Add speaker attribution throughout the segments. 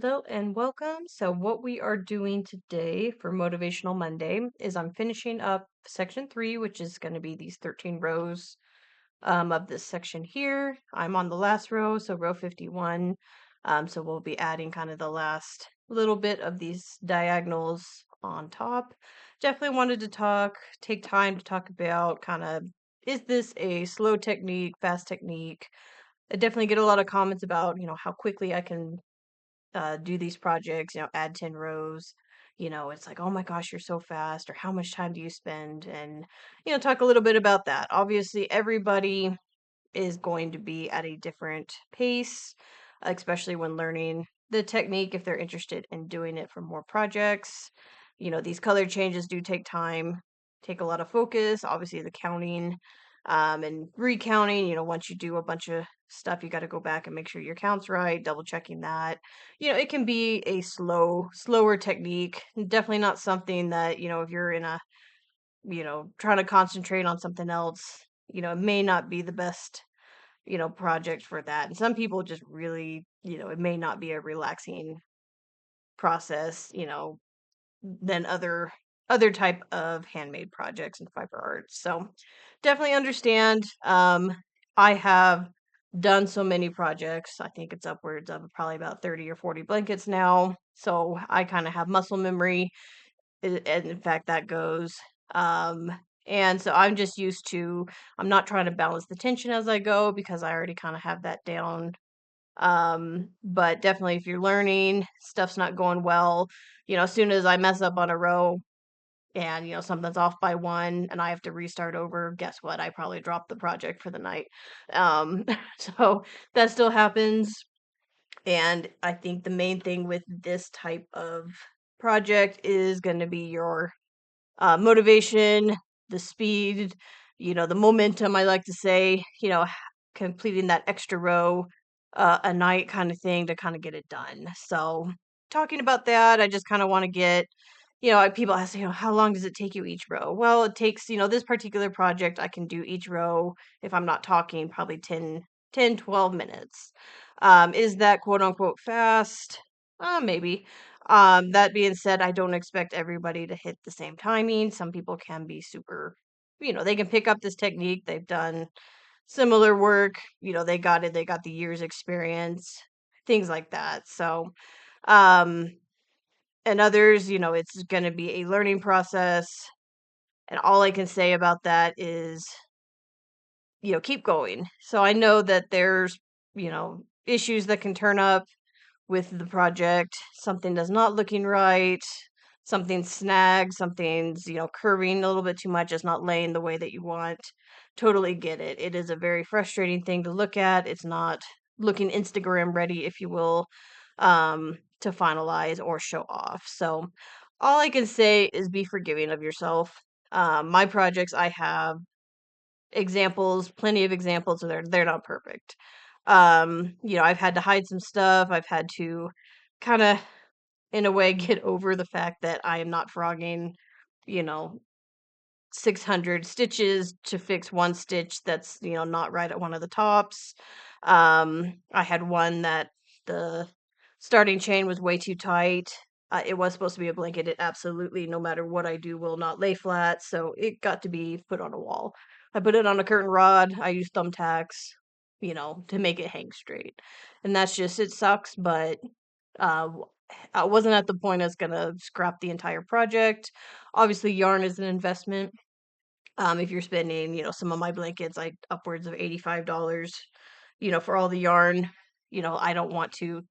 Speaker 1: Hello and welcome. So, what we are doing today for Motivational Monday is I'm finishing up section 3, which is going to be these 13 rows of this section here. I'm on the last row, so row 51. So, we'll be adding kind of the last little bit of these diagonals on top. Definitely wanted to take time to talk about kind of is this a slow technique, fast technique? I definitely get a lot of comments about, how quickly I can do these projects, add 10 rows. It's like, oh my gosh, you're so fast, or how much time do you spend? And, talk a little bit about that. Obviously, everybody is going to be at a different pace, especially when learning the technique if they're interested in doing it for more projects. These color changes do take time, take a lot of focus. Obviously, the counting and recounting, once you do a bunch of stuff, you got to go back and make sure your count's right, double checking that. It can be a slower technique. Definitely not something that, if you're in a, trying to concentrate on something else, it may not be the best project for that. And some people just really, it may not be a relaxing process, than other type of handmade projects and fiber arts. So definitely understand. I have done so many projects. I think it's upwards of probably about 30 or 40 blankets now. So I kind of have muscle memory. And in fact, that goes. Um, and so I'm just used to, I'm not trying to balance the tension as I go because I already kind of have that down. But definitely if you're learning, stuff's not going well, as soon as I mess up on a row and, something's off by one and I have to restart over, guess what? I probably dropped the project for the night. Um, so that still happens. And I think the main thing with this type of project is going to be your motivation, the speed, the momentum, I like to say, completing that extra row a night kind of thing to kind of get it done. So, talking about that, I just kind of want to get, people ask, how long does it take you each row? Well, it takes, this particular project, I can do each row, if I'm not talking, probably 12 minutes. Is that quote unquote fast? Maybe. That being said, I don't expect everybody to hit the same timing. Some people can be super, they can pick up this technique. They've done similar work, they got it, they got the years experience, things like that. So, um, and others, it's going to be a learning process. And all I can say about that is, keep going. So I know that there's, issues that can turn up with the project. Something does not looking right. Something snags, something's, curving a little bit too much, it's not laying the way that you want. Totally get it. It is a very frustrating thing to look at. It's not looking Instagram ready, if you will, to finalize or show off. So all I can say is be forgiving of yourself. My projects, I have examples, plenty of examples, so they're not perfect. I've had to hide some stuff. I've had to kind of, in a way, get over the fact that I am not frogging, you know, 600 stitches to fix one stitch that's, not right at one of the tops. I had one that the starting chain was way too tight. It was supposed to be a blanket. It absolutely, no matter what I do, will not lay flat. So it got to be put on a wall. I put it on a curtain rod. I used thumbtacks, to make it hang straight. And that's just, it sucks, but w- I wasn't at the point I was gonna scrap the entire project. Obviously, yarn is an investment. If you're spending, some of my blankets, like upwards of $85, for all the yarn, I don't want to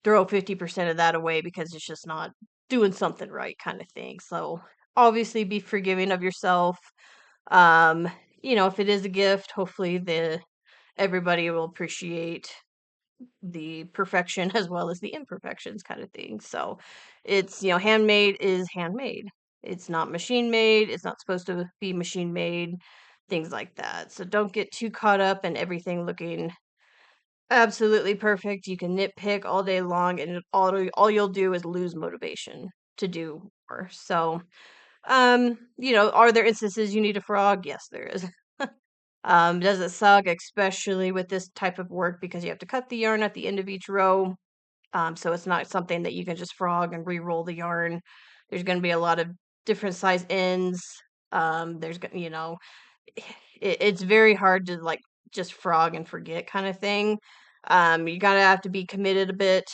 Speaker 1: throw 50% of that away because it's just not doing something right kind of thing. So obviously be forgiving of yourself. Um, if it is a gift, hopefully the everybody will appreciate the perfection as well as the imperfections kind of thing. So it's, handmade is handmade. It's not machine made. It's not supposed to be machine made, things like that. So don't get too caught up in everything looking absolutely perfect. You can nitpick all day long and all you'll do is lose motivation to do more. So, are there instances you need a frog? Yes, there is. Does it suck, especially with this type of work because you have to cut the yarn at the end of each row? So it's not something that you can just frog and re-roll the yarn. There's going to be a lot of different size ends. You know, it's very hard to like just frog and forget kind of thing. You gotta have to be committed a bit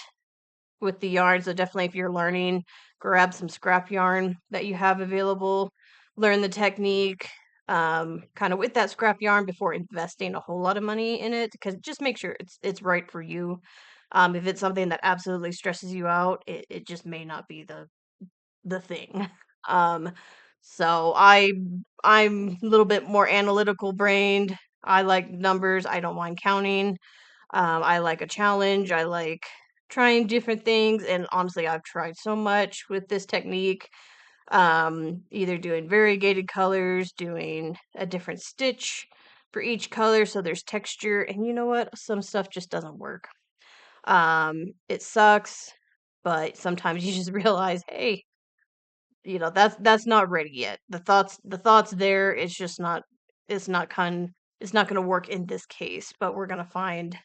Speaker 1: with the yarn. So definitely if you're learning, grab some scrap yarn that you have available, learn the technique, kind of with that scrap yarn before investing a whole lot of money in it, because just make sure it's right for you. If it's something that absolutely stresses you out, it just may not be the thing. Um, so I'm a little bit more analytical brained. I like numbers. I don't mind counting. I like a challenge. I like trying different things. And honestly, I've tried so much with this technique. Either doing variegated colors, doing a different stitch for each color so there's texture. And you know what? Some stuff just doesn't work. It sucks, but sometimes you just realize, hey, you know, that's not ready yet. The thoughts there, it's just not it's not con it's not going to work in this case, but we're going to find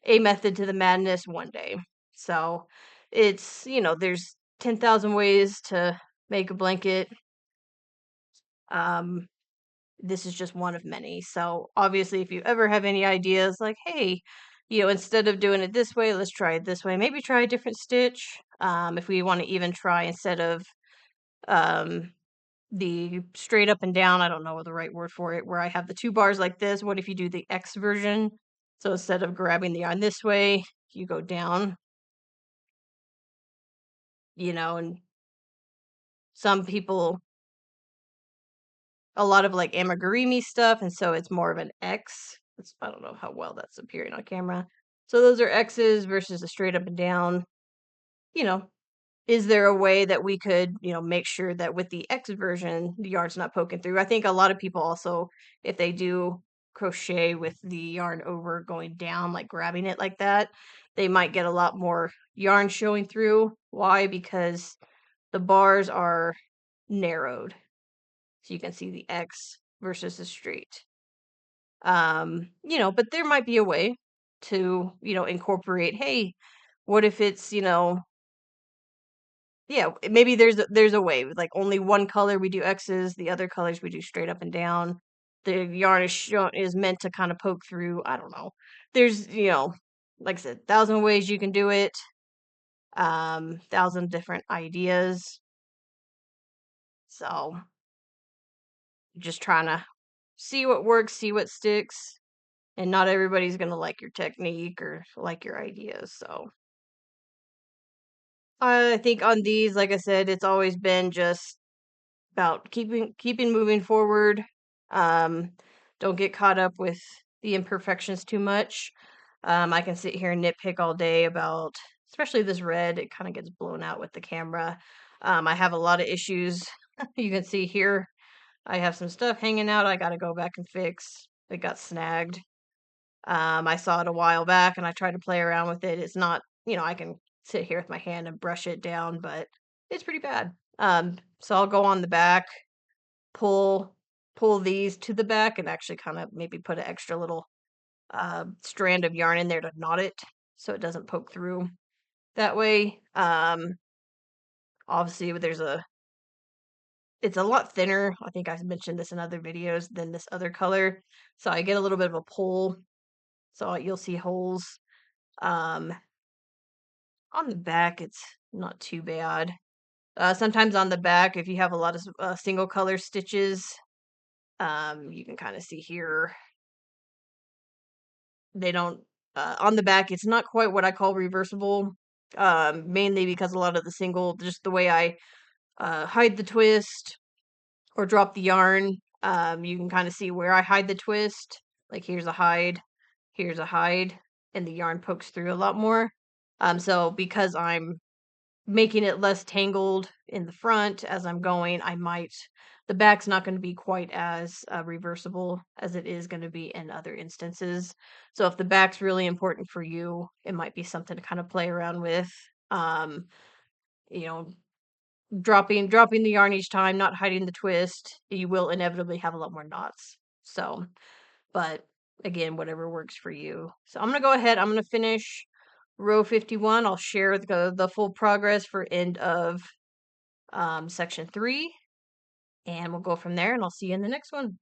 Speaker 1: a method to the madness one day. So it's, you know, there's 10,000 ways to make a blanket. Um, this is just one of many. So obviously, if you ever have any ideas like, hey, you know, instead of doing it this way, let's try it this way. Maybe try a different stitch. If we want to even try instead of um, the straight up and down, I don't know what the right word for it, where I have the two bars like this. What if you do the X version? So instead of grabbing the yarn this way, you go down, you know, and some people, a lot of like amigurumi stuff, and so it's more of an X. I don't know how well that's appearing on camera. So those are X's versus a straight up and down. You know, is there a way that we could, you know, make sure that with the X version, the yarn's not poking through? I think a lot of people also, if they do crochet with the yarn over going down, like grabbing it like that, they might get a lot more yarn showing through. Why? Because the bars are narrowed. So you can see the X versus the straight. You know, but there might be a way to, you know, incorporate, hey, what if it's, you know, yeah, maybe there's a way with like only one color we do X's, the other colors we do straight up and down. The yarn is meant to kind of poke through. I don't know. There's, you know, like I said, thousand ways you can do it. Thousand different ideas. So just trying to see what works, see what sticks, and not everybody's gonna like your technique or like your ideas. So I think on these, like I said, it's always been just about keeping moving forward. Um, don't get caught up with the imperfections too much. I can sit here and nitpick all day about, especially this red. It kind of gets blown out with the camera. I have a lot of issues. You can see here, I have some stuff hanging out. I got to go back and fix. It got snagged. I saw it a while back and I tried to play around with it. It's not, you know, I can sit here with my hand and brush it down, but it's pretty bad. So I'll go on the back, pull pull these to the back and actually kind of maybe put an extra little strand of yarn in there to knot it so it doesn't poke through that way. Obviously it's a lot thinner. I think I mentioned this in other videos than this other color. So I get a little bit of a pull. So you'll see holes. Um, on the back, it's not too bad. Sometimes on the back, if you have a lot of single color stitches, you can kind of see here they don't on the back it's not quite what I call reversible, mainly because a lot of the single, just the way I hide the twist or drop the yarn, you can kind of see where I hide the twist. Like here's a hide, and the yarn pokes through a lot more. So because I'm making it less tangled in the front as I'm going, the back's not going to be quite as reversible as it is going to be in other instances. So if the back's really important for you, it might be something to kind of play around with. Um, you know, dropping the yarn each time, not hiding the twist, you will inevitably have a lot more knots. So, but again, whatever works for you. So I'm gonna go ahead. I'm gonna finish row 51, I'll share the full progress for end of section 3, and we'll go from there, and I'll see you in the next one.